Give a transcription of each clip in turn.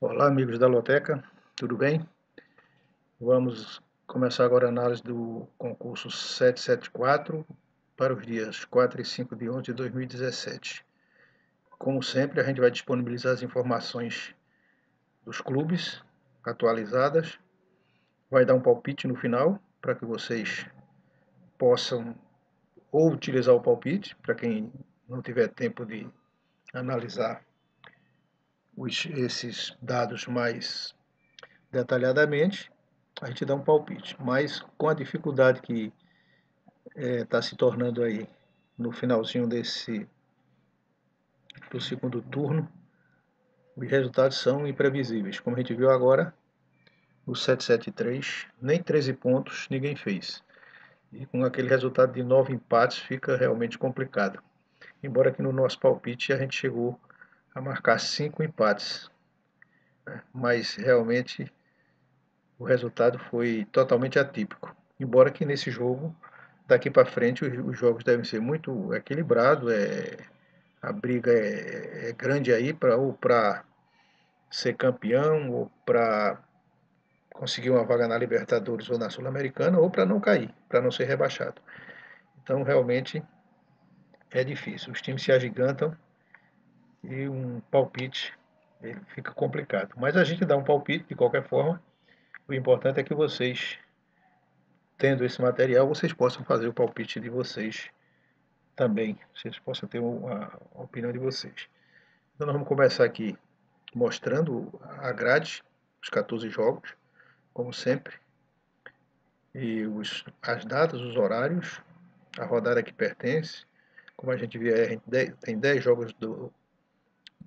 Olá, amigos da Loteca, tudo bem? Vamos começar agora a análise do concurso 774 para os dias 4 e 5 de 11 de 2017. Como sempre, a gente vai disponibilizar as informações dos clubes atualizadas, vai dar um palpite no final para que vocês possam ou utilizar o palpite, para quem não tiver tempo de analisar esses dados mais detalhadamente, a gente dá um palpite. Mas com a dificuldade que está se tornando aí no finalzinho do segundo turno, os resultados são imprevisíveis. Como a gente viu agora, o 773, nem 13 pontos ninguém fez. E com aquele resultado de 9 empates fica realmente complicado. Embora que no nosso palpite a gente chegou a marcar 5 empates, né? Mas realmente o resultado foi totalmente atípico. Embora que nesse jogo, daqui para frente, os jogos devem ser muito equilibrados, a briga é grande aí para ser campeão, ou para conseguir uma vaga na Libertadores ou na Sul-Americana, ou para não cair, para não ser rebaixado. Então realmente é difícil. Os times se agigantam e um palpite ele fica complicado. Mas a gente dá um palpite de qualquer forma. O importante é que vocês, tendo esse material, vocês possam fazer o palpite de vocês também. Vocês possam ter a opinião de vocês. Então nós vamos começar aqui mostrando a grade, os 14 jogos, como sempre, e as datas, os horários, a rodada que pertence. Como a gente vê, a gente tem 10 jogos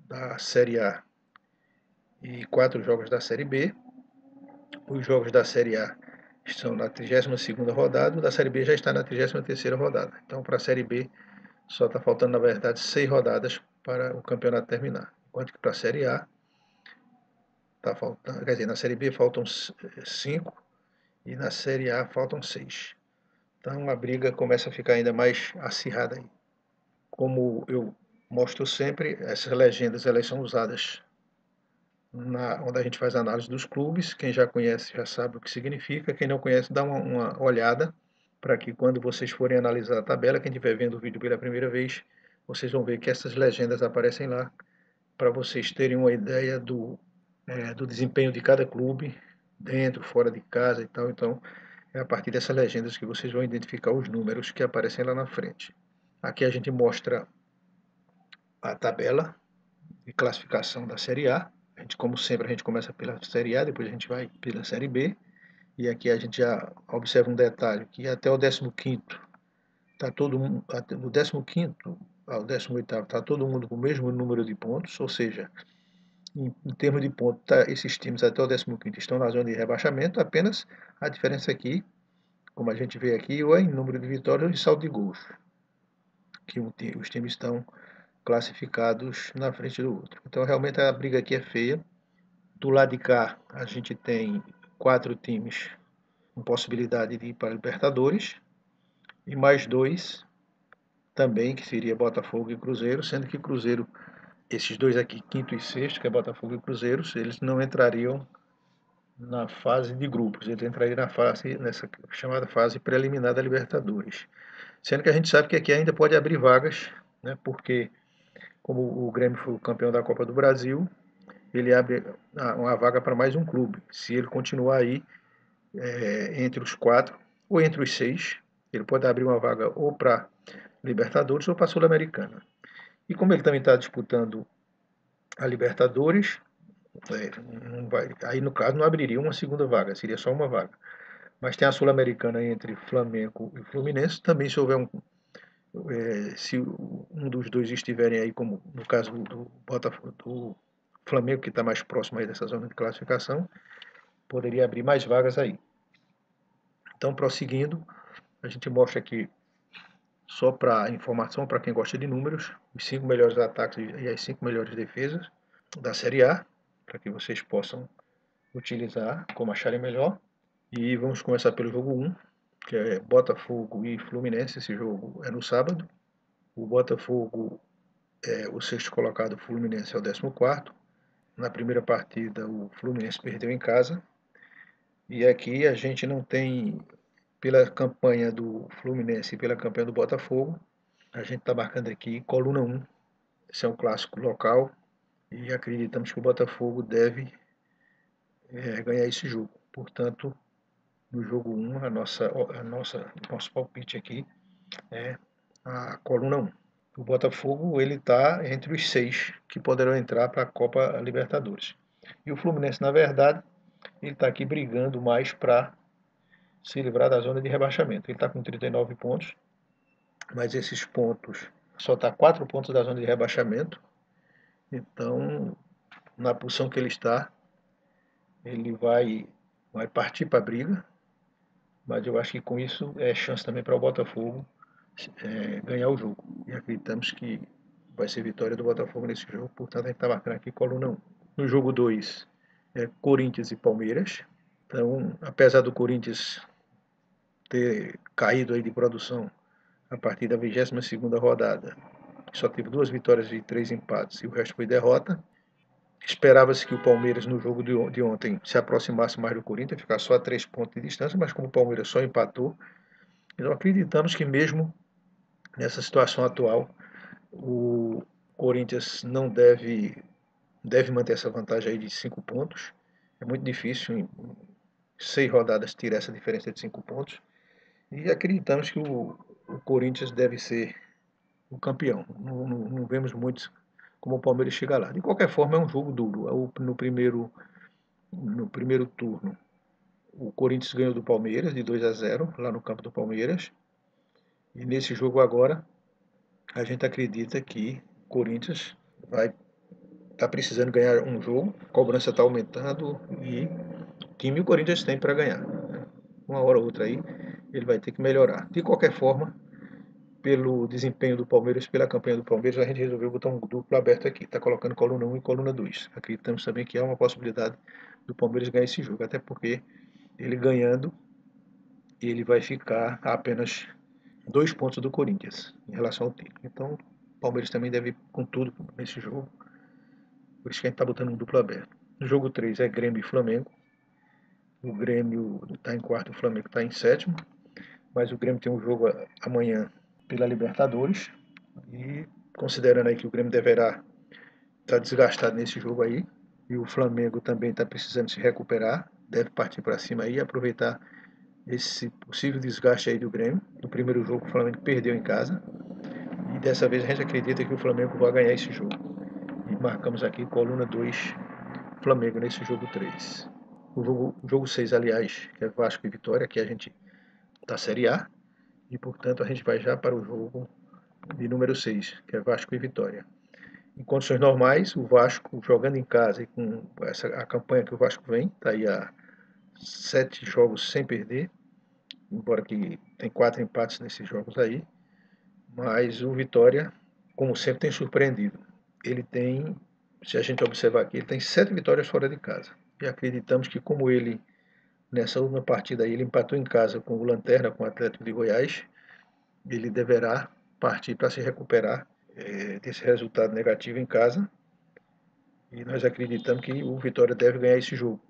da Série A e 4 jogos da Série B. Os jogos da Série A estão na 32ª rodada, o da Série B já está na 33ª rodada. Então, para a Série B, só está faltando, na verdade, 6 rodadas para o campeonato terminar. Enquanto que para a Série A, tá faltando, quer dizer, na Série B faltam 5 e na Série A faltam 6. Então a briga começa a ficar ainda mais acirrada aí. Como eu mostro sempre, essas legendas elas são usadas onde a gente faz a análise dos clubes. Quem já conhece já sabe o que significa, quem não conhece dá uma olhada, para que quando vocês forem analisar a tabela, quem estiver vendo o vídeo pela primeira vez, vocês vão ver que essas legendas aparecem lá, para vocês terem uma ideia do desempenho de cada clube, dentro, fora de casa e tal. Então, é a partir dessas legendas que vocês vão identificar os números que aparecem lá na frente. Aqui a gente mostra a tabela de classificação da Série A. Como sempre, a gente começa pela Série A, depois a gente vai pela Série B. E aqui a gente já observa um detalhe, que até o 15º, está todo mundo, do 15º ao 18º, está todo mundo com o mesmo número de pontos, ou seja, em termos de pontos, esses times até o 15º estão na zona de rebaixamento, apenas a diferença aqui, como a gente vê aqui, ou é em número de vitórias ou em saldo de gols, que os times estão classificados na frente do outro. Então realmente a briga aqui é feia. Do lado de cá a gente tem 4 times com possibilidade de ir para a Libertadores e mais 2 também, que seria Botafogo e Cruzeiro, sendo que Cruzeiro, esses dois aqui, quinto e sexto, que é Botafogo e Cruzeiro, eles não entrariam na fase de grupos, eles entrariam nessa chamada fase preliminar da Libertadores. Sendo que a gente sabe que aqui ainda pode abrir vagas, né, porque como o Grêmio foi o campeão da Copa do Brasil, ele abre uma vaga para mais um clube. Se ele continuar aí entre os 4 ou entre os 6, ele pode abrir uma vaga ou para Libertadores ou para Sul-Americana. E como ele também está disputando a Libertadores, não vai, aí no caso não abriria uma segunda vaga, seria só uma vaga. Mas tem a Sul-Americana entre Flamengo e Fluminense. Também se houver se um dos dois estiverem aí, como no caso do Botafogo, do Flamengo, que está mais próximo aí dessa zona de classificação, poderia abrir mais vagas aí. Então, prosseguindo, a gente mostra aqui, só para informação, para quem gosta de números, os 5 melhores ataques e as 5 melhores defesas da Série A, para que vocês possam utilizar como acharem melhor. E vamos começar pelo jogo 1, que é Botafogo e Fluminense. Esse jogo é no sábado. O Botafogo é o sexto colocado, o Fluminense é o 14º. na primeira partida o Fluminense perdeu em casa. E aqui a gente não tem, pela campanha do Fluminense e pela campanha do Botafogo, a gente está marcando aqui coluna 1. Esse é um clássico local e acreditamos que o Botafogo deve ganhar esse jogo. Portanto, no jogo 1, nosso palpite aqui é a coluna 1. O Botafogo ele está entre os 6 que poderão entrar para a Copa Libertadores. E o Fluminense, na verdade, ele está aqui brigando mais para se livrar da zona de rebaixamento. Ele está com 39 pontos, mas esses pontos só está 4 pontos da zona de rebaixamento. Então, na posição que ele está, ele vai partir para a briga, mas eu acho que com isso é chance também para o Botafogo ganhar o jogo. E acreditamos que vai ser vitória do Botafogo nesse jogo, portanto a gente está marcando aqui coluna 1. No jogo 2, Corinthians e Palmeiras. Então, apesar do Corinthians ter caído aí de produção a partir da 22ª rodada, só teve 2 vitórias e 3 empates, e o resto foi derrota. Esperava-se que o Palmeiras no jogo de ontem se aproximasse mais do Corinthians, ficar só a 3 pontos de distância, mas como o Palmeiras só empatou, então acreditamos que mesmo nessa situação atual, o Corinthians não deve manter essa vantagem aí de 5 pontos. É muito difícil em 6 rodadas tirar essa diferença de 5 pontos. E acreditamos que o Corinthians deve ser o campeão. Não vemos muito como o Palmeiras chega lá. De qualquer forma, é um jogo duro. No primeiro turno, o Corinthians ganhou do Palmeiras de 2-0 lá no campo do Palmeiras. E nesse jogo agora, a gente acredita que o Corinthians vai estar precisando ganhar um jogo, a cobrança está aumentando e time o Corinthians tem para ganhar. Uma hora ou outra aí, ele vai ter que melhorar. De qualquer forma, pelo desempenho do Palmeiras, pela campanha do Palmeiras, a gente resolveu botar um duplo aberto aqui. Está colocando coluna 1 e coluna 2. Acreditamos também que há uma possibilidade do Palmeiras ganhar esse jogo, até porque ele ganhando, ele vai ficar a apenas 2 pontos do Corinthians em relação ao título. Então, o Palmeiras também deve ir com tudo nesse jogo. Por isso que a gente está botando um duplo aberto. No jogo 3 é Grêmio e Flamengo. O Grêmio está em quarto, o Flamengo está em sétimo. Mas o Grêmio tem um jogo amanhã pela Libertadores. E considerando aí que o Grêmio deverá estar desgastado nesse jogo aí, e o Flamengo também está precisando se recuperar, deve partir para cima aí e aproveitar esse possível desgaste aí do Grêmio. No primeiro jogo o Flamengo perdeu em casa, e dessa vez a gente acredita que o Flamengo vai ganhar esse jogo. E marcamos aqui coluna 2, Flamengo nesse jogo 3. O jogo 6, aliás, que é Vasco e Vitória, que a gente está Série A, e portanto a gente vai já para o jogo de número 6, que é Vasco e Vitória. Em condições normais, o Vasco jogando em casa e com a campanha que o Vasco vem, está aí há 7 jogos sem perder, embora que tem 4 empates nesses jogos aí, mas o Vitória, como sempre, tem surpreendido. Ele tem, se a gente observar aqui, ele tem 7 vitórias fora de casa. E acreditamos que como ele, nessa última partida aí, ele empatou em casa com o Lanterna, com o Atlético de Goiás, ele deverá partir para se recuperar desse resultado negativo em casa. E nós acreditamos que o Vitória deve ganhar esse jogo.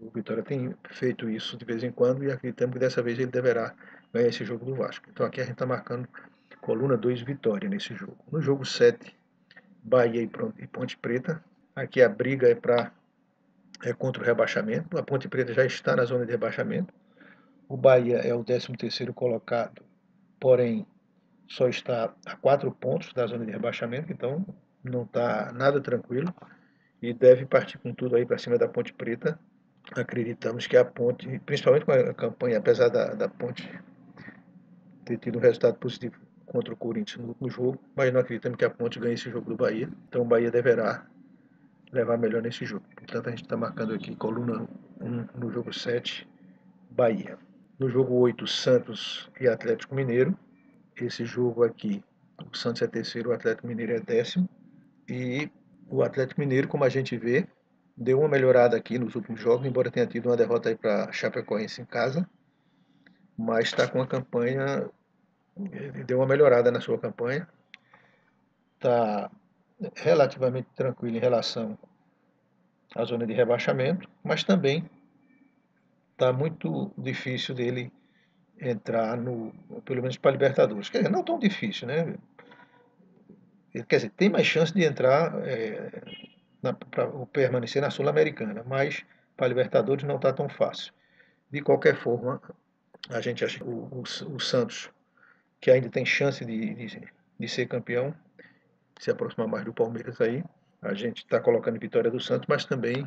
O Vitória tem feito isso de vez em quando e acreditamos que dessa vez ele deverá ganhar esse jogo do Vasco. Então aqui a gente está marcando coluna 2 Vitória nesse jogo. No jogo 7, Bahia e Ponte Preta. Aqui a briga é contra o rebaixamento. A Ponte Preta já está na zona de rebaixamento. O Bahia é o 13º colocado, porém só está a 4 pontos da zona de rebaixamento, então não está nada tranquilo e deve partir com tudo aí para cima da Ponte Preta. Acreditamos que a Ponte, principalmente com a campanha, apesar da Ponte ter tido um resultado positivo contra o Corinthians no último jogo, mas não acreditamos que a Ponte ganhe esse jogo do Bahia. Então o Bahia deverá levar melhor nesse jogo. Portanto, a gente está marcando aqui coluna 1 no jogo 7, Bahia. No jogo 8, Santos e Atlético Mineiro. Esse jogo aqui, o Santos é terceiro, o Atlético Mineiro é 10º. E o Atlético Mineiro, como a gente vê, deu uma melhorada aqui nos últimos jogos, embora tenha tido uma derrota aí para Chapecoense em casa, mas está com a campanha, deu uma melhorada na sua campanha, está relativamente tranquilo em relação a zona de rebaixamento, mas também está muito difícil dele entrar no, pelo menos para a Libertadores. Quer dizer, não tão difícil, né? Quer dizer, tem mais chance de entrar para permanecer na Sul-Americana, mas para a Libertadores não está tão fácil. De qualquer forma, a gente acha que o Santos, que ainda tem chance de ser campeão, se aproximar mais do Palmeiras aí. A gente está colocando vitória do Santos, mas também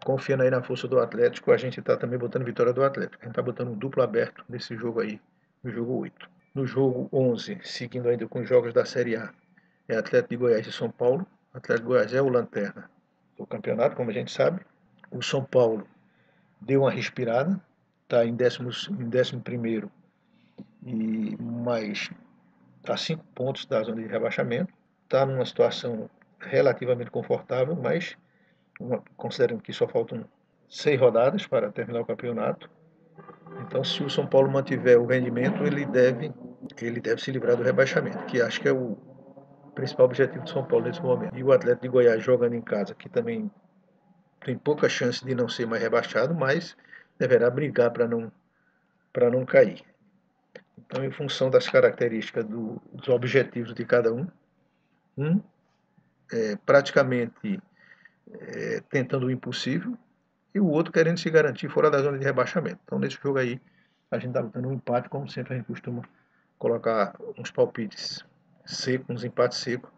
confiando aí na força do Atlético, a gente está também botando vitória do Atlético. A gente está botando um duplo aberto nesse jogo aí, no jogo 8. No jogo 11, seguindo ainda com os jogos da Série A, é Atlético de Goiás e São Paulo. O Atlético de Goiás é o lanterna do campeonato, como a gente sabe. O São Paulo deu uma respirada, está em 11º e mais a 5 pontos da zona de rebaixamento. Está numa situação relativamente confortável, mas considerando que só faltam 6 rodadas para terminar o campeonato. Então, se o São Paulo mantiver o rendimento, ele deve se livrar do rebaixamento, que acho que é o principal objetivo do São Paulo nesse momento. E o Atlético de Goiás jogando em casa, que também tem pouca chance de não ser mais rebaixado, mas deverá brigar para não cair. Então, em função das características dos objetivos de cada um praticamente tentando o impossível e o outro querendo se garantir fora da zona de rebaixamento. Então, nesse jogo aí, a gente está lutando um empate, como sempre a gente costuma colocar uns palpites secos, uns empates secos.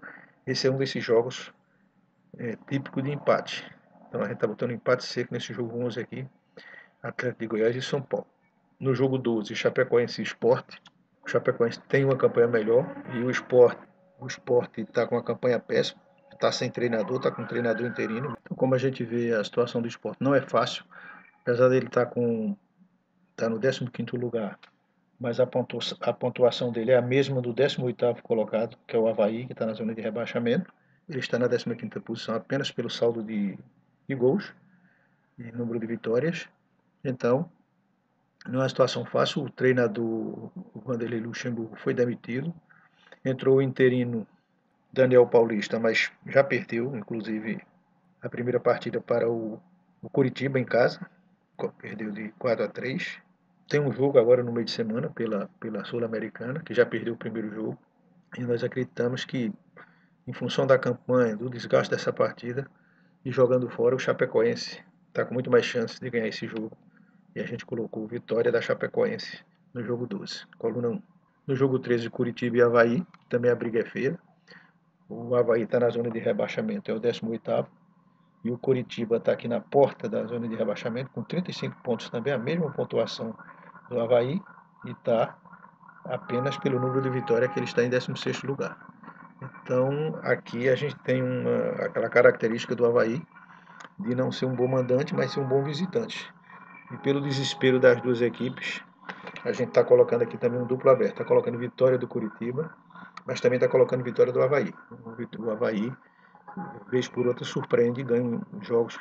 Esse é um desses jogos típico de empate. Então, a gente está botando um empate seco nesse jogo 11 aqui, Atlético de Goiás e São Paulo. No jogo 12, Chapecoense e Sport. O Chapecoense tem uma campanha melhor e o Sport está com uma campanha péssima. Está sem treinador, está com um treinador interino. Então, como a gente vê, a situação do Sport não é fácil. Apesar dele estar no 15º lugar, mas a pontuação dele é a mesma do 18º colocado, que é o Avaí, que está na zona de rebaixamento. Ele está na 15ª posição apenas pelo saldo de gols e número de vitórias. Então, não é uma situação fácil. O treinador, o Vanderlei Luxemburgo, foi demitido. Entrou o interino Daniel Paulista, mas já perdeu, inclusive, a primeira partida para o Coritiba em casa. Perdeu de 4-3. Tem um jogo agora no meio de semana pela Sul-Americana, que já perdeu o primeiro jogo. E nós acreditamos que, em função da campanha, do desgaste dessa partida, e jogando fora, o Chapecoense está com muito mais chances de ganhar esse jogo. E a gente colocou vitória da Chapecoense no jogo 12, coluna 1. No jogo 13, Curitiba e Avaí, também a briga é feia. O Avaí está na zona de rebaixamento, é o 18º. E o Curitiba está aqui na porta da zona de rebaixamento, com 35 pontos também, a mesma pontuação do Avaí, e está apenas pelo número de vitórias que ele está em 16º lugar. Então, aqui a gente tem aquela característica do Avaí de não ser um bom mandante, mas ser um bom visitante. E pelo desespero das duas equipes, a gente está colocando aqui também um duplo aberto. Está colocando vitória do Curitiba, mas também está colocando vitória do Avaí. O Avaí, vez por outra, surpreende e ganha jogos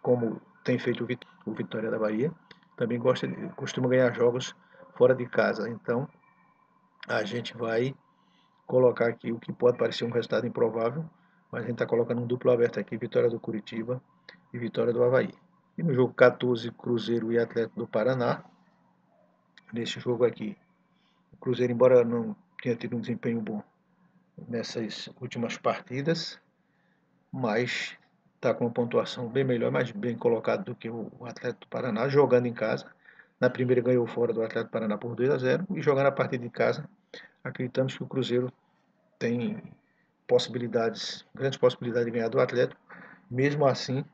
como tem feito o Vitória da Bahia. Também costuma ganhar jogos fora de casa. Então, a gente vai colocar aqui o que pode parecer um resultado improvável, mas a gente está colocando um duplo aberto aqui, vitória do Curitiba e vitória do Avaí. E no jogo 14, Cruzeiro e Atlético do Paraná. Nesse jogo aqui, o Cruzeiro, embora não tenha tido um desempenho bom nessas últimas partidas, mas está com uma pontuação bem melhor, mais bem colocado do que o Atlético do Paraná, jogando em casa. Na primeira ganhou fora do Atlético do Paraná por 2-0 e jogando a partida de casa, acreditamos que o Cruzeiro tem grandes possibilidades de ganhar do Atlético. Mesmo assim,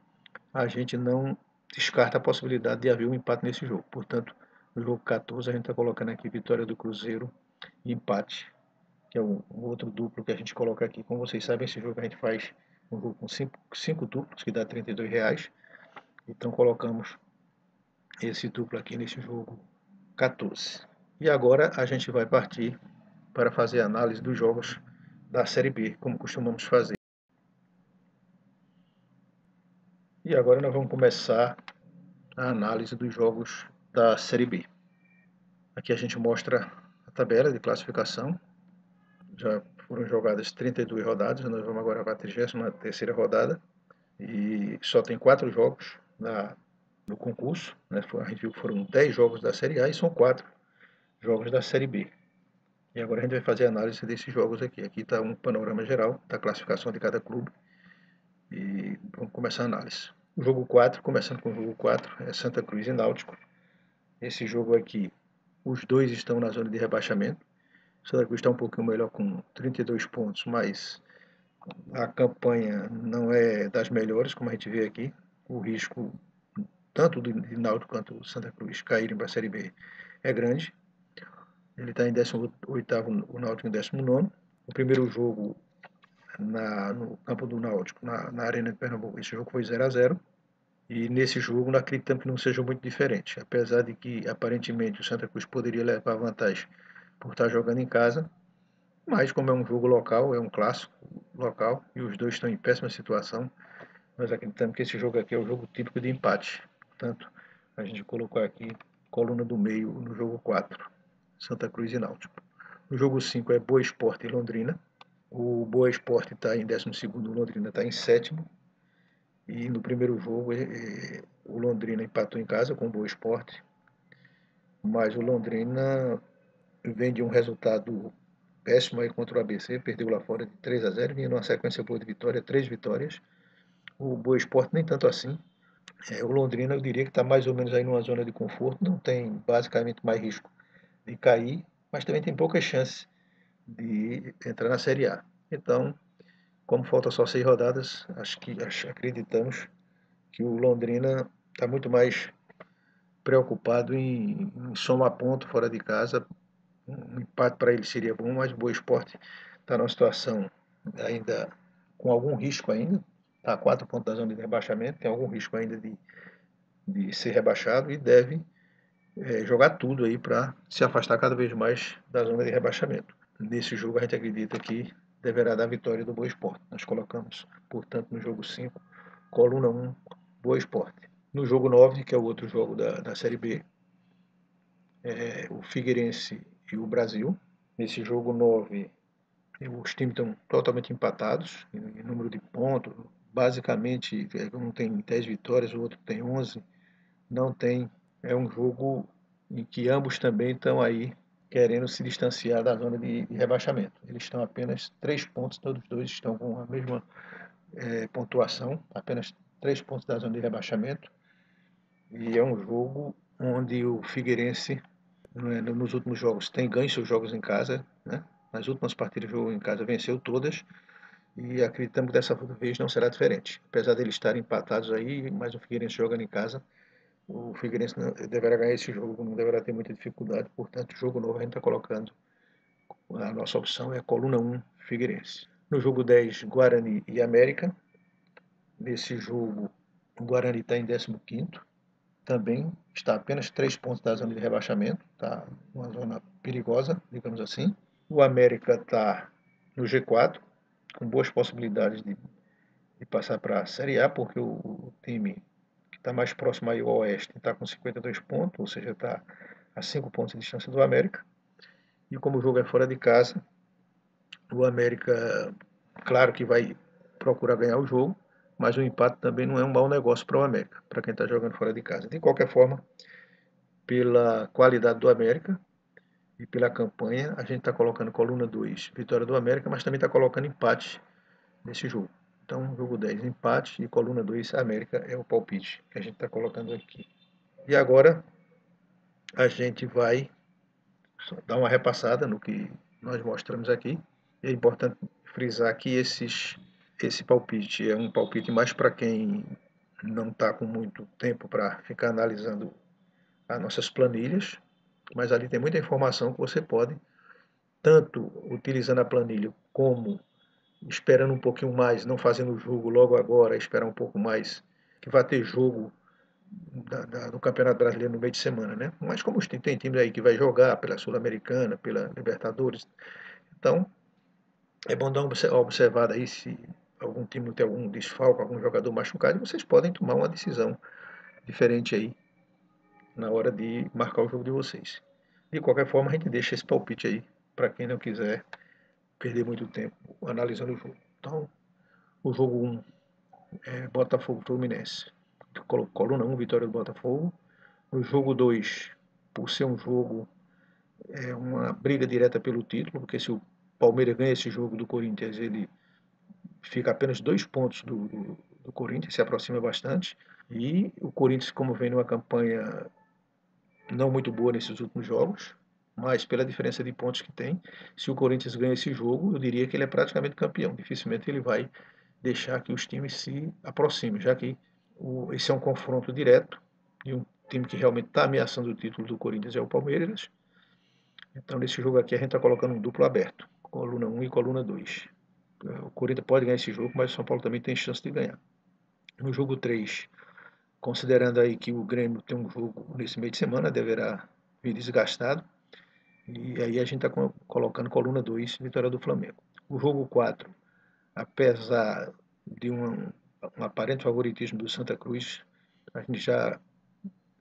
a gente não descarta a possibilidade de haver um empate nesse jogo. Portanto, no jogo 14 a gente está colocando aqui vitória do Cruzeiro e empate, que é o outro duplo que a gente coloca aqui. Como vocês sabem, esse jogo a gente faz um jogo com 5 duplos, que dá R$ 32. Então colocamos esse duplo aqui nesse jogo 14. E agora a gente vai partir para fazer a análise dos jogos da Série B, como costumamos fazer. E agora nós vamos começar a análise dos jogos da Série B. Aqui a gente mostra a tabela de classificação. Já foram jogadas 32 rodadas, nós vamos agora para a 33ª rodada. e só tem 4 jogos no concurso, né? A gente viu que foram 10 jogos da Série A e são 4 jogos da Série B. E agora a gente vai fazer a análise desses jogos aqui. Aqui está um panorama geral da classificação de cada clube e vamos começar a análise. O jogo 4, começando com o jogo 4, é Santa Cruz e Náutico. Esse jogo aqui, os dois estão na zona de rebaixamento. O Santa Cruz está um pouquinho melhor com 32 pontos, mas a campanha não é das melhores, como a gente vê aqui. O risco, tanto de Náutico quanto do Santa Cruz, caírem para a Série B é grande. Ele está em 18º, o Náutico em 19º. O primeiro jogo no campo do Náutico, na Arena de Pernambuco, esse jogo foi 0-0. E nesse jogo não acreditamos que não seja muito diferente. Apesar de que aparentemente o Santa Cruz poderia levar vantagem por estar jogando em casa, mas como é um jogo local, é um clássico local, e os dois estão em péssima situação, nós acreditamos que esse jogo aqui é o jogo típico de empate. Portanto, a gente colocou aqui coluna do meio no jogo 4, Santa Cruz e Náutico. No jogo 5 é Boa Esporte e Londrina. O Boa Esporte está em 12º, o Londrina está em 7º. E no primeiro jogo o Londrina empatou em casa com o Boa Esporte, mas o Londrina vem de um resultado péssimo aí contra o ABC, perdeu lá fora de 3-0, vinha numa sequência boa de vitória, 3 vitórias. O Boa Esporte nem tanto assim. O Londrina eu diria que está mais ou menos aí numa zona de conforto, não tem basicamente mais risco de cair, mas também tem poucas chances de entrar na Série A. Então, como falta só 6 rodadas, acreditamos que o Londrina está muito mais preocupado em somar ponto fora de casa. Um empate para ele seria bom, mas o Boa Esporte está numa situação ainda com algum risco ainda. Está a 4 pontos da zona de rebaixamento, tem algum risco ainda de ser rebaixado e deve jogar tudo aí para se afastar cada vez mais da zona de rebaixamento. Nesse jogo a gente acredita que deverá dar vitória do Boa Esporte. Nós colocamos, portanto, no jogo 5, coluna 1, Boa Esporte. No jogo 9, que é o outro jogo da Série B, o Figueirense e o Brasil. Nesse jogo 9, os times estão totalmente empatados em número de pontos. Basicamente, um tem 10 vitórias, o outro tem 11. Não tem. É um jogo em que ambos também estão aí querendo se distanciar da zona de rebaixamento. Eles estão apenas 3 pontos, todos dois estão com a mesma pontuação, apenas 3 pontos da zona de rebaixamento. E é um jogo onde o Figueirense, nos últimos jogos, tem ganho seus jogos em casa, né? Nas últimas partidas, o jogo em casa venceu todas e acreditamos que dessa vez não será diferente. Apesar de eles estarem empatados aí, mas o Figueirense jogando em casa, o Figueirense deverá ganhar esse jogo, não deverá ter muita dificuldade. Portanto, jogo novo a gente está colocando. A nossa opção é a coluna 1, Figueirense. No jogo 10, Guarani e América. Nesse jogo, o Guarani está em 15º. Também está a apenas 3 pontos da zona de rebaixamento. Está uma zona perigosa, digamos assim. O América está no G4, com boas possibilidades de passar para a Série A, porque o time que está mais próximo aí ao Oeste está com 52 pontos, ou seja, está a 5 pontos de distância do América. E como o jogo é fora de casa, o América, claro que vai procurar ganhar o jogo, mas o empate também não é um mau negócio para o América, para quem está jogando fora de casa. De qualquer forma, pela qualidade do América e pela campanha, a gente está colocando coluna 2, vitória do América, mas também está colocando empate nesse jogo. Então, jogo 10, empate, e coluna 2, América é o palpite que a gente está colocando aqui. E agora a gente vai dar uma repassada no que nós mostramos aqui. É importante frisar que esse palpite é um palpite mais para quem não está com muito tempo para ficar analisando as nossas planilhas, mas ali tem muita informação que você pode, tanto utilizando a planilha como esperando um pouquinho mais, não fazendo o jogo logo agora, esperar um pouco mais, que vai ter jogo do Campeonato Brasileiro no meio de semana, né? Mas como tem time aí que vai jogar pela Sul-Americana, pela Libertadores, então é bom dar uma observada aí se algum time tem algum desfalque, algum jogador machucado, e vocês podem tomar uma decisão diferente aí na hora de marcar o jogo de vocês. De qualquer forma, a gente deixa esse palpite aí para quem não quiser perder muito tempo analisando o jogo. Então, o jogo 1 Botafogo Fluminense. Coluna 1, vitória do Botafogo. No jogo 2, por ser um jogo, uma briga direta pelo título, porque se o Palmeiras ganha esse jogo do Corinthians, ele fica apenas 2 pontos do Corinthians, se aproxima bastante. E o Corinthians, como vem numa campanha não muito boa nesses últimos jogos, mas pela diferença de pontos que tem, se o Corinthians ganha esse jogo, eu diria que ele é praticamente campeão. Dificilmente ele vai deixar que os times se aproximem, já que esse é um confronto direto de um time que realmente está ameaçando o título do Corinthians, é o Palmeiras. Então, nesse jogo aqui, a gente está colocando um duplo aberto, coluna 1 e coluna 2. O Corinthians pode ganhar esse jogo, mas o São Paulo também tem chance de ganhar. No jogo 3, considerando aí que o Grêmio tem um jogo nesse meio de semana, deverá vir desgastado. E aí a gente está colocando coluna 2, vitória do Flamengo. O jogo 4, apesar de um aparente favoritismo do Santa Cruz, a gente já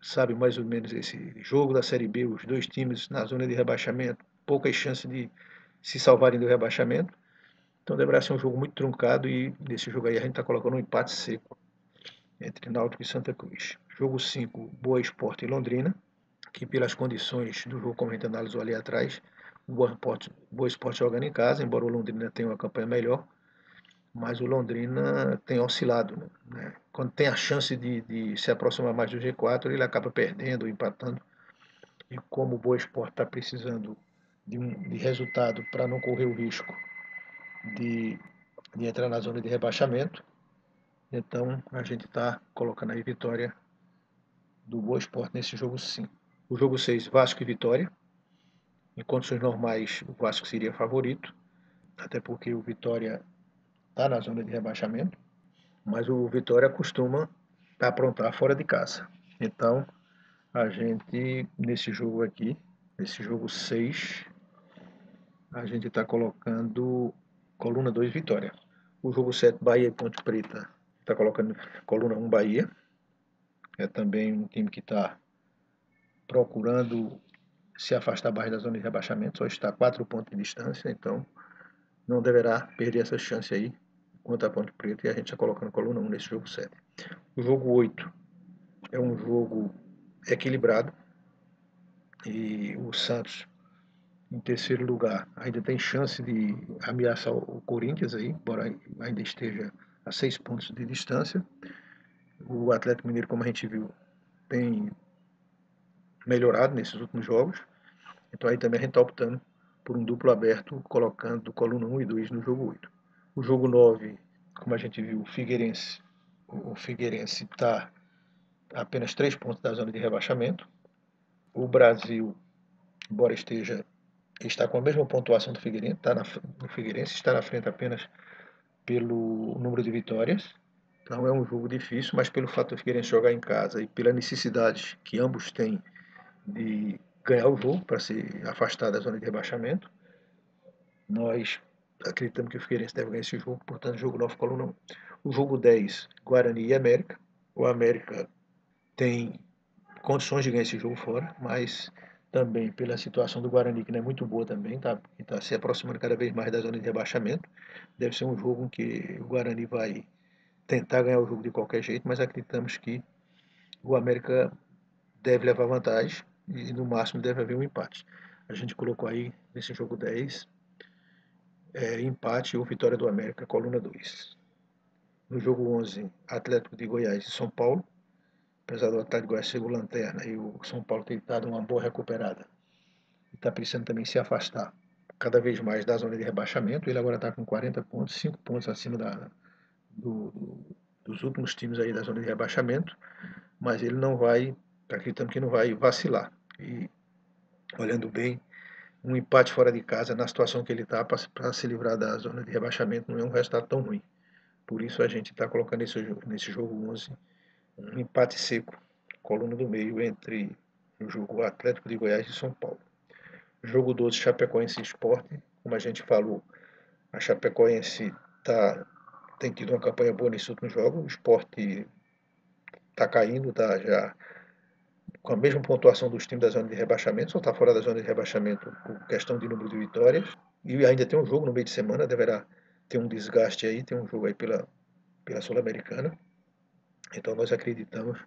sabe mais ou menos esse jogo da Série B, os dois times na zona de rebaixamento, poucas chances de se salvarem do rebaixamento. Então deverá ser um jogo muito truncado e nesse jogo aí a gente está colocando um empate seco entre Náutico e Santa Cruz. Jogo 5, Boa Esporte e Londrina, que pelas condições do jogo, como a gente analisou ali atrás, o Boa Esporte jogando em casa, embora o Londrina tenha uma campanha melhor, mas o Londrina tem oscilado, né? Quando tem a chance de se aproximar mais do G4, ele acaba perdendo, empatando. E como o Boa Esporte está precisando de resultado para não correr o risco de, de entrar na zona de rebaixamento, então a gente está colocando aí vitória do Boa Esporte nesse jogo 5. O jogo 6, Vasco e Vitória. Em condições normais, o Vasco seria favorito, até porque o Vitória está na zona de rebaixamento, mas o Vitória costuma aprontar fora de casa. Então, a gente, nesse jogo aqui, nesse jogo 6, a gente está colocando coluna 2 Vitória. O jogo 7, Bahia e Ponte Preta, está colocando coluna 1 Bahia. É também um time que está procurando se afastar mais da zona de rebaixamento, só está a 4 pontos de distância, então não deverá perder essa chance aí contra a Ponte Preta e a gente está colocando coluna 1 nesse jogo 7. O jogo 8 é um jogo equilibrado e o Santos em terceiro lugar ainda tem chance de ameaçar o Corinthians aí, embora ainda esteja a 6 pontos de distância. O Atlético Mineiro, como a gente viu, tem melhorado nesses últimos jogos, então aí também a gente está optando por um duplo aberto, colocando coluna 1 e 2 no jogo 8. O jogo 9, como a gente viu, o Figueirense está a apenas 3 pontos da zona de rebaixamento. O Brasil, embora está com a mesma pontuação do Figueirense, está na frente apenas pelo número de vitórias. Então é um jogo difícil, mas pelo fato do Figueirense jogar em casa e pela necessidade que ambos têm de ganhar o jogo para se afastar da zona de rebaixamento, nós acreditamos que o Figueirense deve ganhar esse jogo, portanto, jogo 9, coluna 1. O jogo 10, Guarani e América. O América tem condições de ganhar esse jogo fora, mas também pela situação do Guarani, que não é muito boa também, que está se aproximando cada vez mais da zona de rebaixamento. Deve ser um jogo em que o Guarani vai tentar ganhar o jogo de qualquer jeito, mas acreditamos que o América deve levar vantagem e no máximo deve haver um empate. A gente colocou aí nesse jogo 10 empate ou vitória do América, coluna 2. No jogo 11, Atlético de Goiás e São Paulo. Apesar do Atlético de Goiás ser o lanterna e o São Paulo ter dado uma boa recuperada, está precisando também se afastar cada vez mais da zona de rebaixamento. Ele agora está com 40 pontos, 5 pontos acima do, dos últimos times aí da zona de rebaixamento, mas ele não vai, está acreditando que não vai vacilar. E olhando bem, um empate fora de casa na situação que ele está para se livrar da zona de rebaixamento não é um resultado tão ruim. Por isso a gente está colocando nesse jogo 11 um empate seco, coluna do meio entre o jogo Atlético de Goiás e São Paulo. Jogo 12, Chapecoense e Sport. Como a gente falou, a Chapecoense tem tido uma campanha boa nesses últimos jogos. O Sport está caindo, está já com a mesma pontuação dos times da zona de rebaixamento, só está fora da zona de rebaixamento por questão de número de vitórias. E ainda tem um jogo no meio de semana, deverá ter um desgaste aí, tem um jogo aí pela pela Sul-Americana. Então nós acreditamos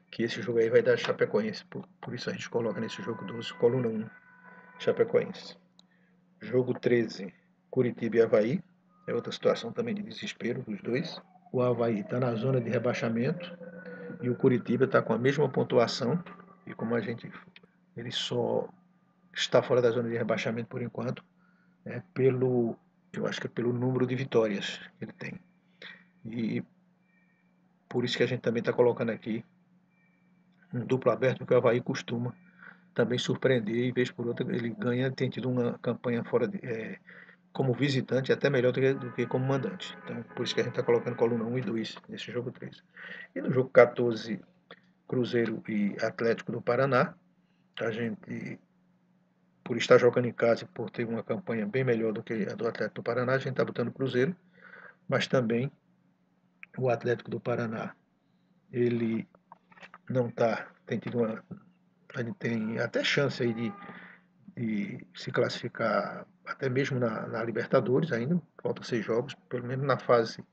que esse jogo aí vai dar Chapecoense. Por isso a gente coloca nesse jogo 12, coluna 1, Chapecoense. Jogo 13, Curitiba e Avaí. É outra situação também de desespero dos dois. O Avaí está na zona de rebaixamento e o Curitiba está com a mesma pontuação. E como ele só está fora da zona de rebaixamento por enquanto, eu acho que é pelo número de vitórias que ele tem. E por isso que a gente também está colocando aqui um duplo aberto, porque o Avaí costuma também surpreender e vez por outra ele ganha, tem tido uma campanha como visitante até melhor do que como mandante. Então por isso que a gente está colocando coluna 1 e 2 nesse jogo 3. E no jogo 14, Cruzeiro e Atlético do Paraná, a gente, por estar jogando em casa e por ter uma campanha bem melhor do que a do Atlético do Paraná, a gente está botando Cruzeiro, mas também o Atlético do Paraná, ele não está, ele tem até chance aí de se classificar até mesmo na Libertadores ainda, falta 6 jogos, pelo menos na fase,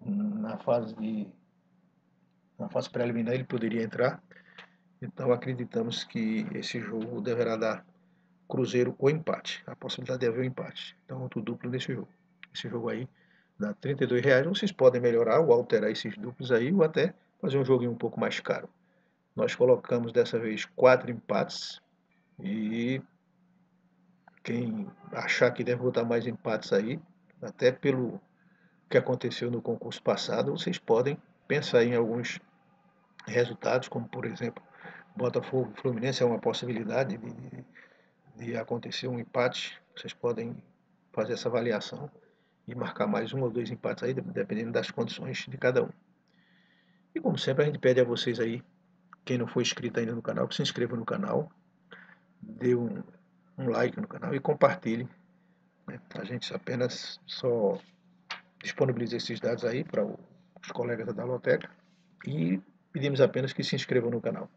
na fase preliminar ele poderia entrar. Então acreditamos que esse jogo deverá dar Cruzeiro ou empate. A possibilidade de haver um empate. Então outro duplo nesse jogo. Esse jogo aí dá R$32. Vocês podem melhorar ou alterar esses duplos aí ou até fazer um joguinho um pouco mais caro. Nós colocamos dessa vez 4 empates e quem achar que deve botar mais empates aí, até pelo que aconteceu no concurso passado, vocês podem pensar em alguns resultados, como por exemplo, Botafogo e Fluminense é uma possibilidade de acontecer um empate. Vocês podem fazer essa avaliação e marcar mais um ou dois empates aí, dependendo das condições de cada um. E como sempre, a gente pede a vocês aí, quem não for inscrito ainda no canal, que se inscreva no canal, dê um like no canal e compartilhe. Né? A gente apenas só disponibiliza esses dados aí para os colegas da Daloteca e pedimos apenas que se inscrevam no canal.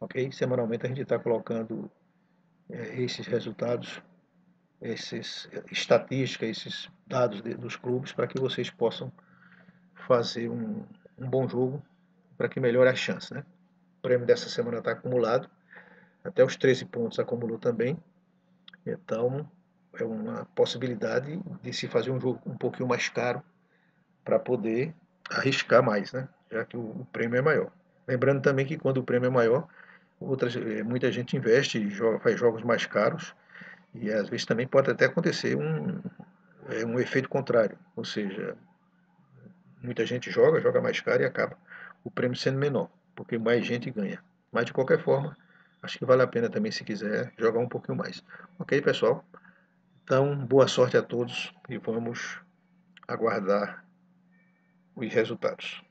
Ok? Semanalmente a gente está colocando esses resultados, essas estatísticas, esses dados dos clubes para que vocês possam fazer um bom jogo para que melhore a chance. Né? O prêmio dessa semana está acumulado, até os 13 pontos acumulou também, então é uma possibilidade de se fazer um jogo um pouquinho mais caro para poder arriscar mais, né? Já que o prêmio é maior. Lembrando também que quando o prêmio é maior, muita gente investe e faz jogos mais caros e às vezes também pode até acontecer um efeito contrário, ou seja, muita gente joga mais caro e acaba o prêmio sendo menor, porque mais gente ganha. Mas de qualquer forma, acho que vale a pena também se quiser jogar um pouquinho mais. Ok, pessoal? Então, boa sorte a todos e vamos aguardar os resultados.